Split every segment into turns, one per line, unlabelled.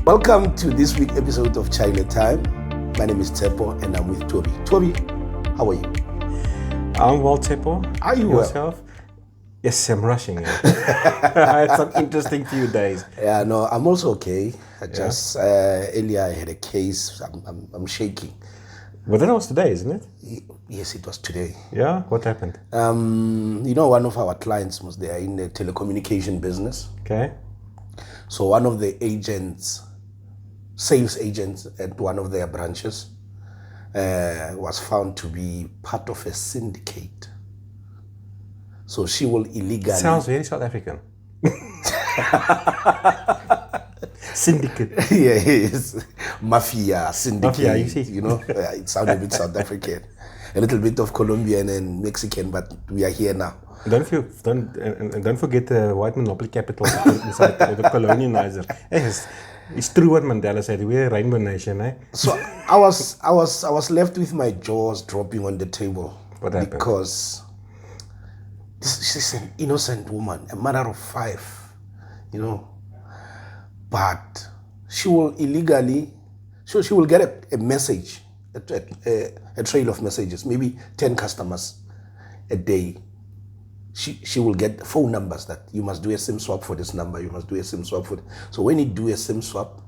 Welcome to this week's episode of Chaile Time. My name is Tsepo and I'm with Toby. Toby, how are you?
I'm well, Tsepo.
Are you
yourself? Well? Yes, I'm rushing. I had some interesting few days.
Yeah, no, I'm also okay. Earlier I had a case. I'm shaking.
Well, that was today, isn't it?
Yes, it was today.
Yeah, what happened?
One of our clients they are in the telecommunication business.
Okay.
So one of the agents, sales agents at one of their branches, was found to be part of a syndicate. So she will illegally...
Sounds very South African. Syndicate.
Yes, mafia, syndicate.
Mafia, you see.
It sounds a bit South African. A little bit of Colombian and Mexican, but we are here now.
Don't forget the white monopoly capital inside the colonizer. It's true what Mandela said. We're a rainbow nation, eh?
So I was left with my jaws dropping on the table.
What happened?
Because she's an innocent woman, a mother of 5, but she will illegally, so she will get a message, a trail of messages, maybe 10 customers a day. She will get phone numbers that you must do a SIM swap for this number, you must do a SIM swap for. So when you do a SIM swap,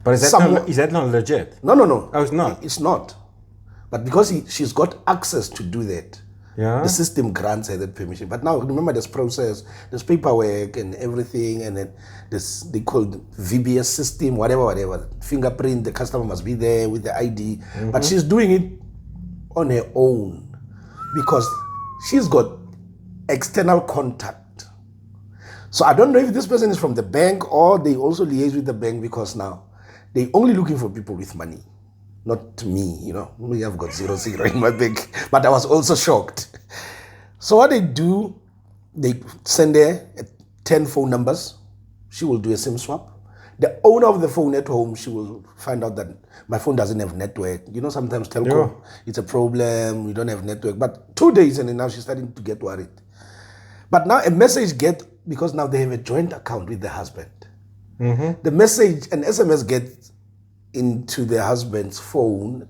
but is that not legit?
No.
Oh, it's not.
It's not. But because she's got access to do that,
yeah,
the system grants her that permission. But now remember, there's process, there's paperwork and everything, and then they call the VBS system, whatever. Fingerprint, the customer must be there with the ID. Mm-hmm. But she's doing it on her own because she's got external contact. So I don't know if this person is from the bank or they also liaise with the bank, because now they're only looking for people with money. Not me, me, I've got 0 in my bank, but I was also shocked. So what they do, they send her 10 phone numbers. She will do a SIM swap. The owner of the phone at home, she will find out that my phone doesn't have network. Sometimes telco, it's a problem, we don't have network. But 2 days and then now she's starting to get worried. But now a message because now they have a joint account with the husband. Mm-hmm. The message, an SMS gets into the husband's phone.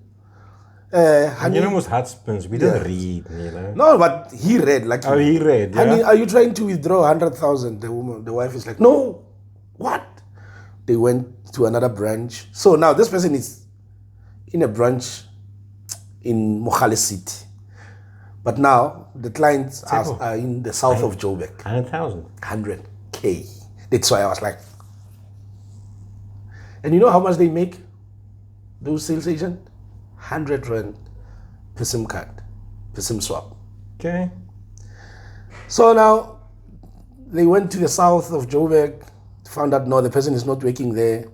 Honey, most husbands, we don't read,
No, but he read.
He read, yeah.
Honey, are you trying to withdraw 100,000? The wife is like, no. What? They went to another branch. So now this person is in a branch in Chaile City. But now the clients are in the south of Joburg.
100,000.
100K. That's why I was like, and you know how much they make? Those sales agents? 100 rand per SIM card, per SIM swap.
Okay.
So now they went to the south of Joburg, found out no, the person is not working there.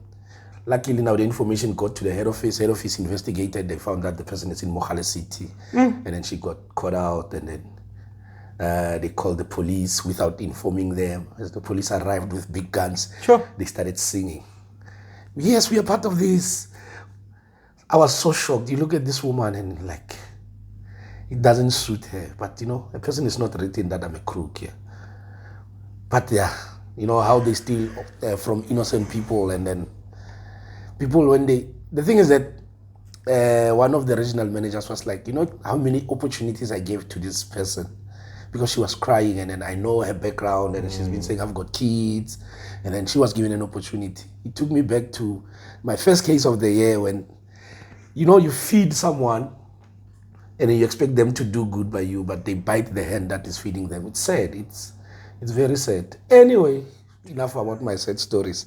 Luckily now the information got to the head office. Head office investigated. They found that the person is in Chaile City. And then she got caught out, and then they called the police without informing them. As the police arrived with big guns, they started singing. Yes, we are part of this. I was so shocked. You look at this woman and it doesn't suit her. But a person is not written that I'm a crook here. But yeah, how they steal from innocent people, and then people the thing is that one of the regional managers was like, how many opportunities I gave to this person, because she was crying, and then I know her background, and she's been saying I've got kids, and then she was given an opportunity. It took me back to my first case of the year when, you feed someone and then you expect them to do good by you, but they bite the hand that is feeding them. It's sad. It's very sad. Anyway, enough about my sad stories.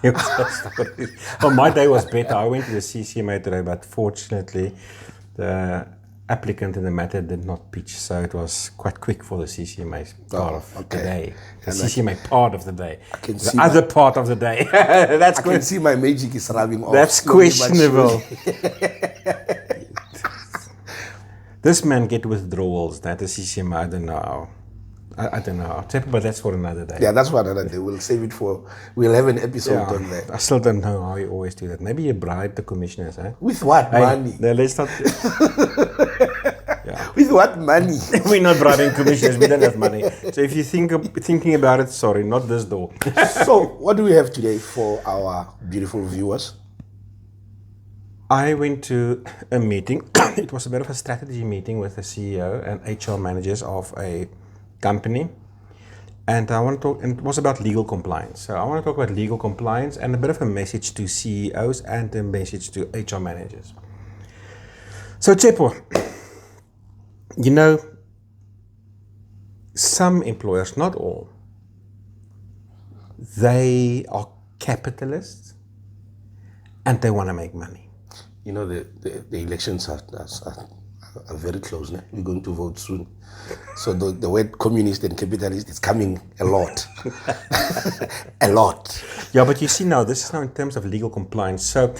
Well, my day was better. I went to the CCMA today, but fortunately the applicant in the matter did not pitch, so it was quite quick for the CCMA part of the day. The CCMA part of the day. The other part of the day. I
can see my magic is rubbing off.
That's questionable. This man get withdrawals. That the CCMA, I don't know. I don't know, but that's for another day.
Yeah, that's for another day. We'll save it we'll have an episode on that.
I still don't know how you always do that. Maybe you bribe the commissioners, eh?
With what? Money?
No, let's not. Yeah.
With what money?
We're not bribing commissioners. We don't have money. So if you thinking about it, sorry, not this door.
So what do we have today for our beautiful viewers?
I went to a meeting. It was a bit of a strategy meeting with the CEO and HR managers of a company. And I want to talk, and it was about legal compliance. So I want to talk about legal compliance and a bit of a message to CEOs and a message to HR managers. So Tsepo, you know, some employers, not all, they are capitalists and they want to make money.
You know, the elections are very close now. We're going to vote soon. So the word communist and capitalist is coming a lot. A lot.
Yeah, but you see now, this is now in terms of legal compliance. So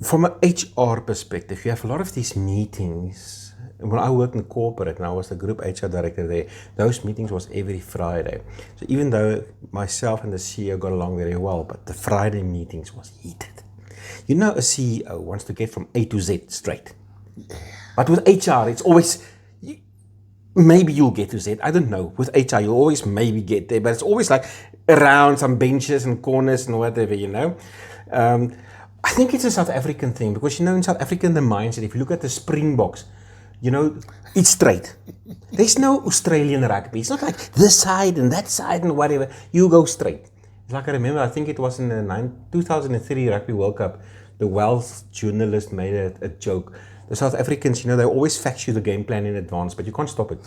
from an HR perspective, you have a lot of these meetings. When I worked in corporate and I was the group HR director there, those meetings was every Friday. So even though myself and the CEO got along very well, but the Friday meetings was heated. You know, a CEO wants to get from A to Z straight. But with HR, it's always, maybe you'll get to Z. I don't know. With HR, you always maybe get there, but it's always like around some benches and corners and whatever, you know. I think it's a South African thing because, you know, in South Africa, the mindset, if you look at the Springboks, you know, it's straight. There's no Australian rugby. It's not like this side and that side and whatever. You go straight. Like I remember, I think it was in the 2003 Rugby World Cup, the Welsh journalist made a joke. The South Africans, you know, they always fax you the game plan in advance, but you can't stop it.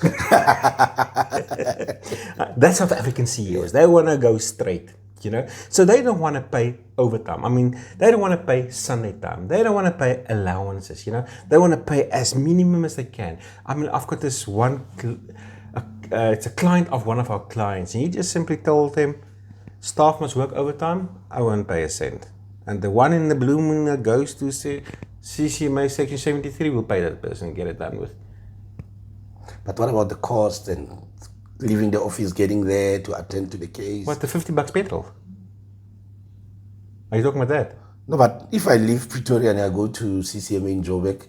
That's South African CEOs. They want to go straight, you know. So they don't want to pay overtime. I mean, they don't want to pay Sunday time. They don't want to pay allowances, you know. They want to pay as minimum as they can. I mean, I've got this one, it's a client of one of our clients, and he just simply told them, staff must work overtime, I won't pay a cent. And the one in the blue moon that goes to CCMA Section 73 will pay that person and get it done with.
But what about the cost and leaving the office, getting there to attend to the case?
What, the $50 petrol? Are you talking about that?
No, but if I leave Pretoria and I go to CCMA in Joburg,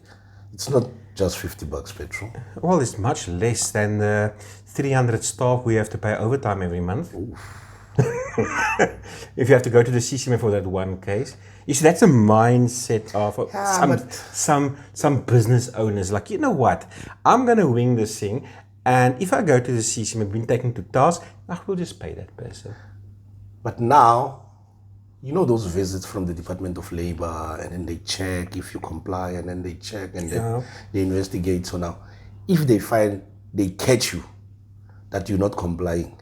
it's not just $50 petrol.
Well, it's much less than the 300 staff we have to pay overtime every month. If you have to go to the CCMA for that one case. You see, that's a mindset of some business owners. Like, you know what? I'm going to wing this thing. And if I go to the CCMA, been taken to task, I will just pay that person.
But now, you know those visits from the Department of Labor, and then they check if you comply, and then they check, and then they investigate. So now, if they catch you that you're not complying,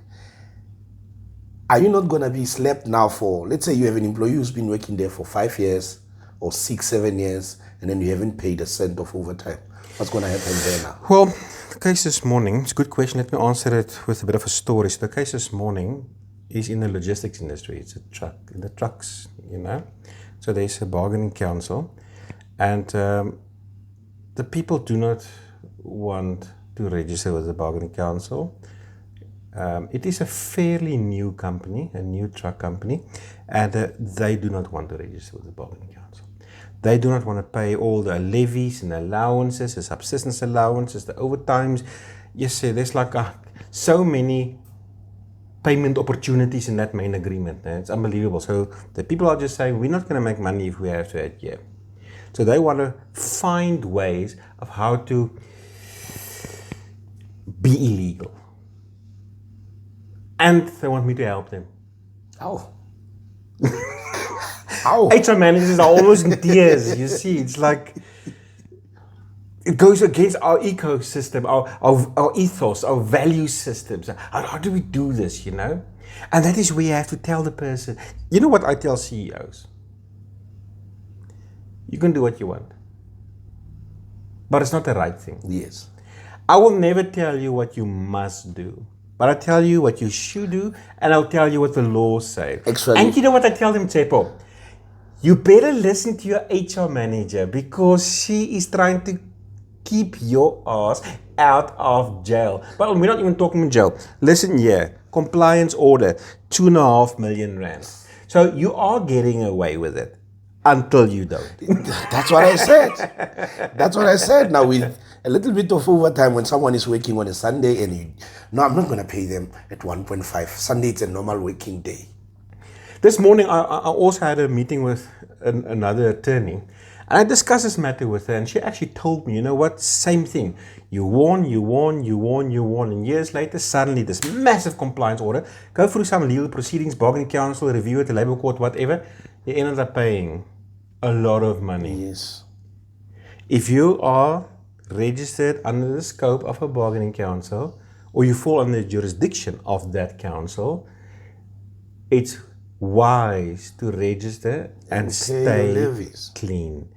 are you not going to be slapped now for, let's say you have an employee who's been working there for 5 years or 6, 7 years, and then you haven't paid a cent of overtime? What's going to happen there now?
Well, the case this morning, it's a good question. Let me answer it with a bit of a story. So the case this morning is in the logistics industry. It's a truck, in the trucks, you know. So there's a bargaining council, and the people do not want to register with the bargaining council. It is a fairly new company, a new truck company, and they do not want to register with the bargaining council. They do not want to pay all the levies and allowances, the subsistence allowances, the overtimes. Yes, there's like so many payment opportunities in that main agreement. It's unbelievable. So the people are just saying, we're not going to make money if we have to adhere. So they want to find ways of how to be illegal. And they want me to help them.
How? How?
HR managers are almost in tears. You see, it's like it goes against our ecosystem, our ethos, our value systems. How do we do this, you know? And that is where you have to tell the person. You know what I tell CEOs? You can do what you want. But it's not the right thing.
Yes.
I will never tell you what you must do. But I tell you what you should do, and I'll tell you what the laws say.
Actually,
and you know what I tell them, Tsepo? You better listen to your HR manager because she is trying to keep your ass out of jail. But we're not even talking jail. Listen here, compliance order, 2.5 million rand. So you are getting away with it until you don't.
That's what I said. That's what I said. Now with a little bit of overtime when someone is working on a Sunday and no, I'm not going to pay them at 1.5. Sunday, it's a normal working day.
This morning, I also had a meeting with another attorney, and I discussed this matter with her, and she actually told me, you know what, same thing. You warn, and years later, suddenly this massive compliance order, go through some legal proceedings, bargaining council, review at the labor court, whatever, you ended up paying a lot of money.
Yes.
If you are registered under the scope of a bargaining council, or you fall under the jurisdiction of that council, it's wise to register and stay clean,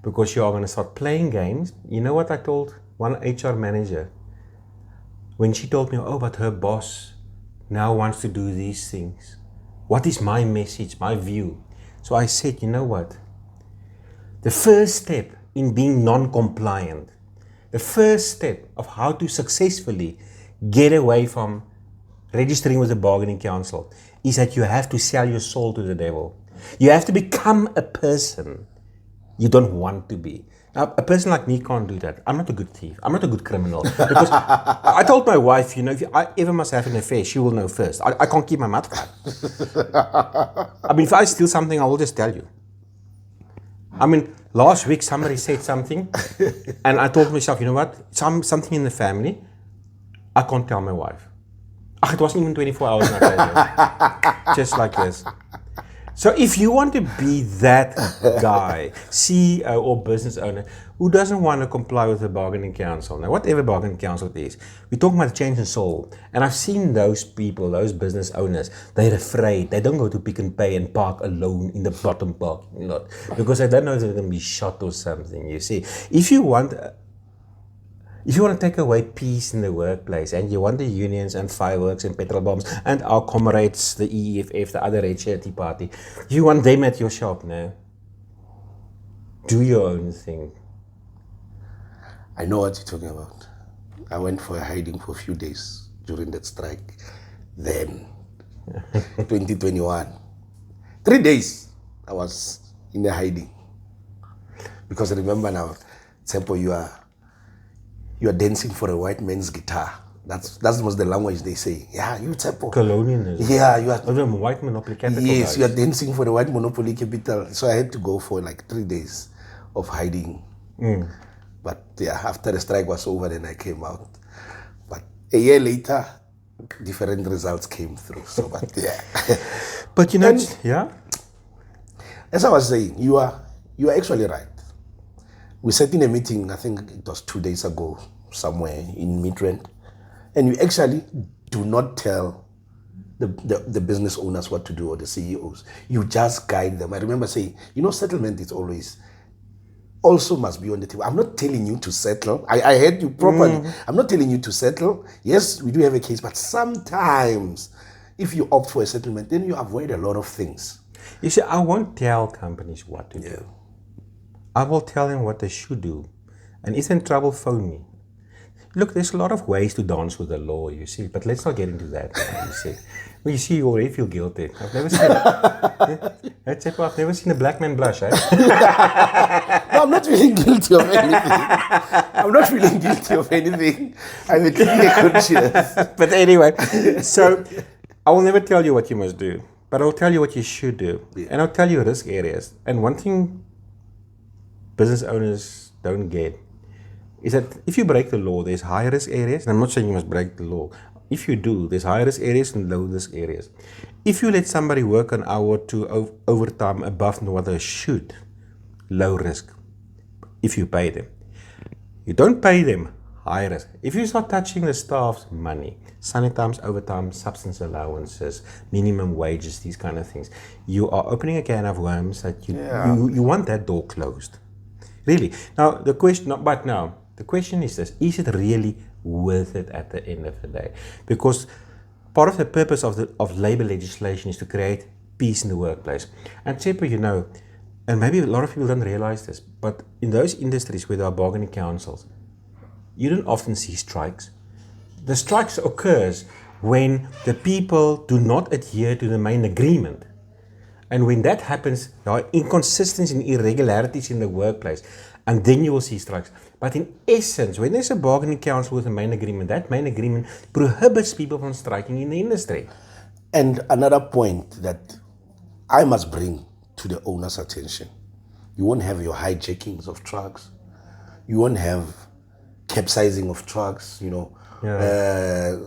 because you are going to start playing games. You know what I told one HR manager when she told me, oh, but her boss now wants to do these things. What is my message, my view? So I said, you know what? The first step in being non-compliant, the first step of how to successfully get away from registering with the bargaining council is that you have to sell your soul to the devil. You have to become a person you don't want to be. Now, a person like me can't do that. I'm not a good thief. I'm not a good criminal. Because I told my wife, you know, if I ever must have an affair, she will know first. I can't keep my mouth shut. I mean, if I steal something, I will just tell you. I mean, last week somebody said something, and I told myself, you know what, something in the family, I can't tell my wife. It wasn't even 24 hours and I told you. Just like this. So if you want to be that guy, CEO or business owner, who doesn't want to comply with the bargaining council, now whatever bargaining council it is, we're talking about change in soul. And I've seen those people, those business owners, they're afraid. They don't go to Pick and Pay and park alone in the bottom parking lot because they don't know if they're going to be shot or something, you see. If you want to take away peace in the workplace, and you want the unions and fireworks and petrol bombs and our comrades, the EFF, the other red shirty party, you want them at your shop, no? Do your own thing.
I know what you're talking about. I went for a hiding for a few days during that strike. Then, 2021. 3 days I was in the hiding. Because I remember now, Tsepo, you are dancing for a white man's guitar. That was the language they say. Yeah, you Tsepo.
Colonialism.
Yeah, you are.
White monopoly capital.
Yes,
guys.
you are dancing for the white monopoly capital. So I had to go for like 3 days of hiding. But yeah, after the strike was over, then I came out. But a year later, different results came through. So, but yeah.
But you know, yeah.
As I was saying, you are actually right. We sat in a meeting, I think it was 2 days ago, somewhere in Midrand, and you actually do not tell the business owners what to do, or the CEOs. You just guide them. I remember saying, settlement is also must be on the table. I'm not telling you to settle. I heard you properly. I'm not telling you to settle. Yes, we do have a case, but sometimes if you opt for a settlement, then you avoid a lot of things.
You see, I won't tell companies what to do. I will tell them what they should do. And if they're in trouble, phone me. Look, there's a lot of ways to dance with the law, you see, but let's not get into that, you see. Well, you see, you already feel guilty. I've never seen a black man blush, eh?
No, I'm not feeling guilty of anything. I'm a clear conscience.
But anyway, so I will never tell you what you must do, but I'll tell you what you should do. Yeah. And I'll tell you risk areas. And one thing business owners don't get is that if you break the law, there's high risk areas, and I'm not saying you must break the law. If you do, there's high risk areas and low risk areas. If you let somebody work an hour to overtime above what they should, low risk. If you pay them. You don't pay them, high risk. If you start touching the staff's money, Sunday times, overtime, substance allowances, minimum wages, these kind of things, you are opening a can of worms that you want that door closed. Really. Now, the question is this: is it really worth it at the end of the day? Because part of the purpose of labor legislation is to create peace in the workplace. And Tsepo, and maybe a lot of people don't realize this, but in those industries where there are bargaining councils, you don't often see strikes. The strikes occurs when the people do not adhere to the main agreement. And when that happens, there are inconsistencies and irregularities in the workplace. And then you will see strikes. But in essence, when there's a bargaining council with a main agreement, that main agreement prohibits people from striking in the industry.
And another point that I must bring to the owner's attention, you won't have your hijackings of trucks. You won't have capsizing of trucks,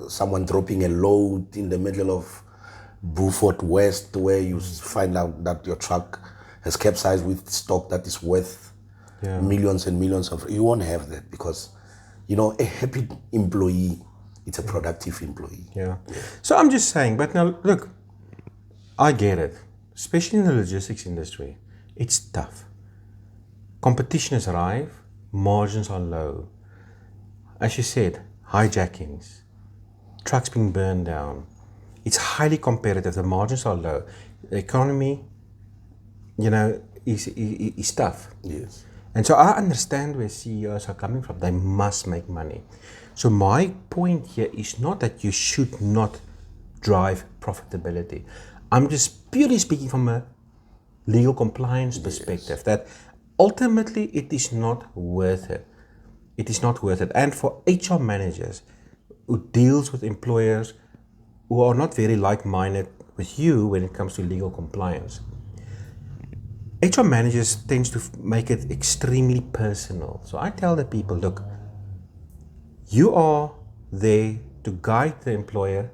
someone dropping a load in the middle of Beaufort West where you find out that your truck has capsized with stock that is worth millions and millions of. You won't have that because, a happy employee, it's a productive employee.
Yeah. So I'm just saying, but now look, I get it, especially in the logistics industry. It's tough. Competition is rife, margins are low. As you said, hijackings, trucks being burned down. It's highly competitive. The margins are low. The economy, is tough.
Yes.
And so I understand where CEOs are coming from. They must make money. So my point here is not that you should not drive profitability. I'm just purely speaking from a legal compliance perspective, that ultimately it is not worth it. It is not worth it. And for HR managers who deals with employers who are not very like-minded with you when it comes to legal compliance, HR managers tends to make it extremely personal. So I tell the people, look, you are there to guide the employer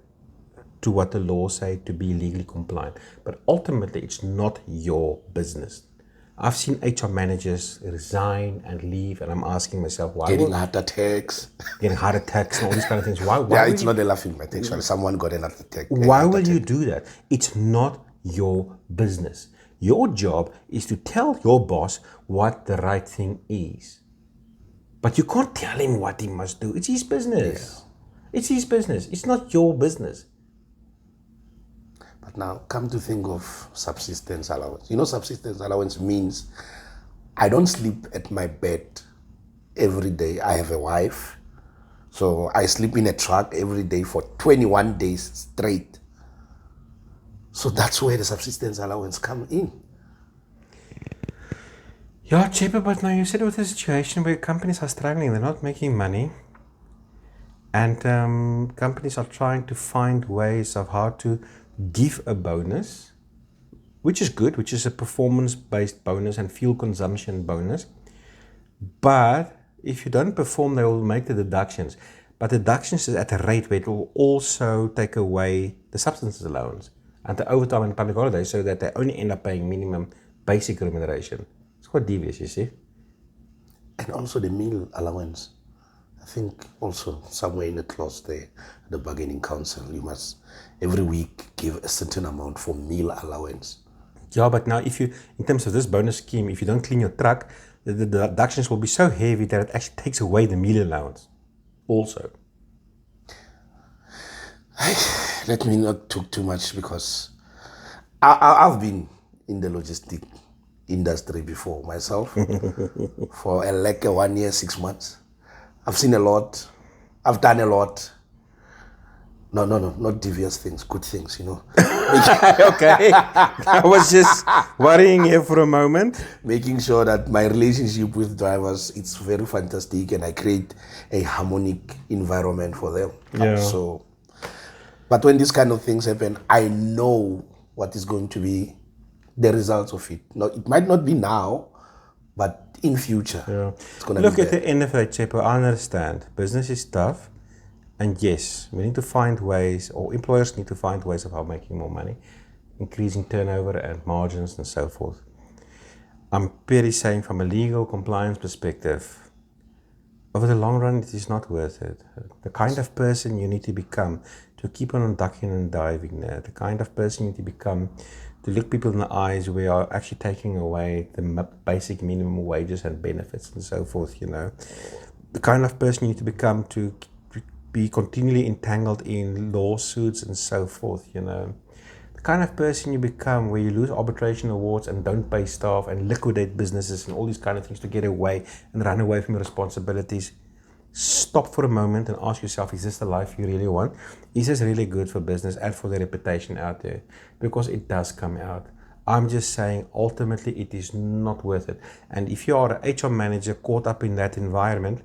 to what the laws say to be legally compliant. But ultimately, it's not your business. I've seen HR managers resign and leave, and I'm asking myself, why?
Getting heart attacks.
Getting heart attacks and all these kind of things. Why
it's not a laughing matter, actually. Someone got an heart attack.
Why will you do that? It's not your business. Your job is to tell your boss what the right thing is. But you can't tell him what he must do. It's his business. Yeah. It's his business. It's not your business.
But now, come to think of subsistence allowance. Subsistence allowance means I don't sleep at my bed every day. I have a wife. So I sleep in a truck every day for 21 days straight. So that's where the subsistence allowance come in.
Yeah, Chaile, but now you said with a situation where companies are struggling, they're not making money, and companies are trying to find ways of how to give a bonus, which is good, which is a performance-based bonus and fuel consumption bonus. But if you don't perform, they will make the deductions. But deductions is at a rate where it will also take away the subsistence allowance and the overtime and public holidays, so that they only end up paying minimum basic remuneration. It's quite devious, you see.
And also the meal allowance. I think also somewhere in the clause there, the bargaining council, you must every week give a certain amount for meal allowance.
Yeah, but now if you, in terms of this bonus scheme, if you don't clean your truck, the deductions will be so heavy that it actually takes away the meal allowance also.
Let me not talk too much because I've been in the logistic industry before myself for like 1 year, 6 months. I've seen a lot. I've done a lot. No, not devious things, good things,
Okay. I was just worrying here for a moment.
Making sure that my relationship with drivers, it's very fantastic and I create a harmonic environment for them.
Yeah.
But when these kind of things happen, I know what is going to be the results of it. No, it might not be now, but in future, it's going to be
Look, at the end of the day, Chaile, I understand. Business is tough. And yes, we need to find ways, or employers need to find ways of how making more money, increasing turnover and margins and so forth. I'm purely saying from a legal compliance perspective, over the long run, it is not worth it. The kind of person you need to become to keep on ducking and diving there, the kind of person you need to become to look people in the eyes where are actually taking away the basic minimum wages and benefits and so forth, The kind of person you need to become to be continually entangled in lawsuits and so forth, The kind of person you become where you lose arbitration awards and don't pay staff and liquidate businesses and all these kind of things to get away and run away from your responsibilities. Stop for a moment and ask yourself, is this the life you really want? Is this really good for business and for the reputation out there? Because it does come out. I'm just saying, ultimately, it is not worth it. And if you are an HR manager caught up in that environment,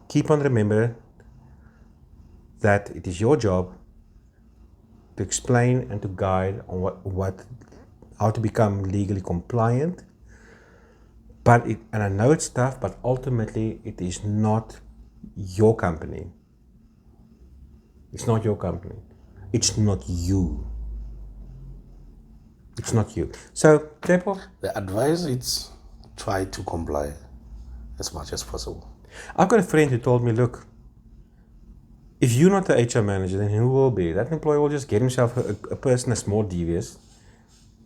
keep on remember that it is your job to explain and to guide on how to become legally compliant. And I know it's tough, but ultimately it is not your company. It's not your company. It's not you. It's not you. So, therefore,
the advice is try to comply as much as possible.
I've got a friend who told me, look, if you're not the HR manager, then who will be? That employee will just get himself a person that's more devious.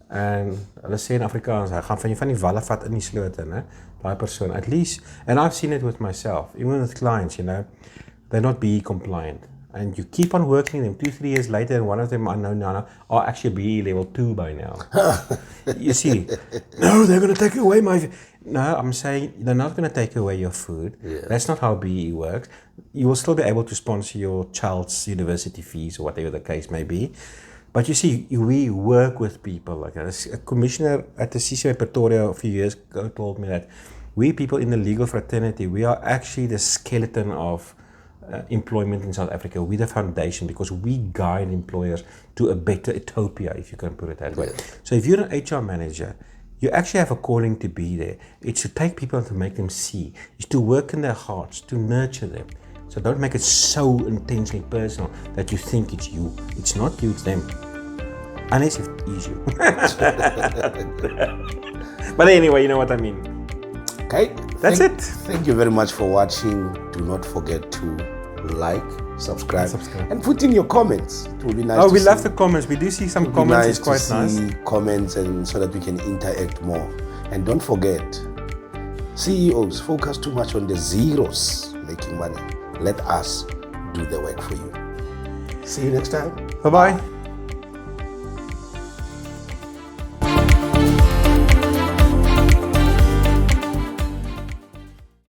And hulle sê in Afrikaans, hy gaan van die walle vat in die slote, né? Daai persoon, at least, and I've seen it with myself, even with clients, they're not BE compliant. And you keep on working them 2-3 years later, and one of them are actually BE level 2 by now. You see, no, they're going to take away my... No, I'm saying they're not going to take away your food.
Yeah.
That's not how BE works. You will still be able to sponsor your child's university fees or whatever the case may be. But you see, we work with people like that. A commissioner at the CCI Pretoria a few years ago told me that we people in the legal fraternity, we are actually the skeleton of employment in South Africa. We're the foundation because we guide employers to a better utopia, if you can put it that way.
Yeah.
So if you're an HR manager, you actually have a calling to be there. It's to take people and to make them see. It's to work in their hearts, to nurture them. So don't make it so intensely personal that you think it's you. It's not you, it's them. Unless it is you. But anyway, you know what I mean.
Okay.
That's it.
Thank you very much for watching. Do not forget to like, subscribe, and put in your comments. It will be nice.
Oh, we love the comments. We do see some comments. It's quite nice.
See comments, and so that we can interact more. And don't forget, CEOs focus too much on the zeros making money. Let us do the work for you. See you next time.
Bye-bye.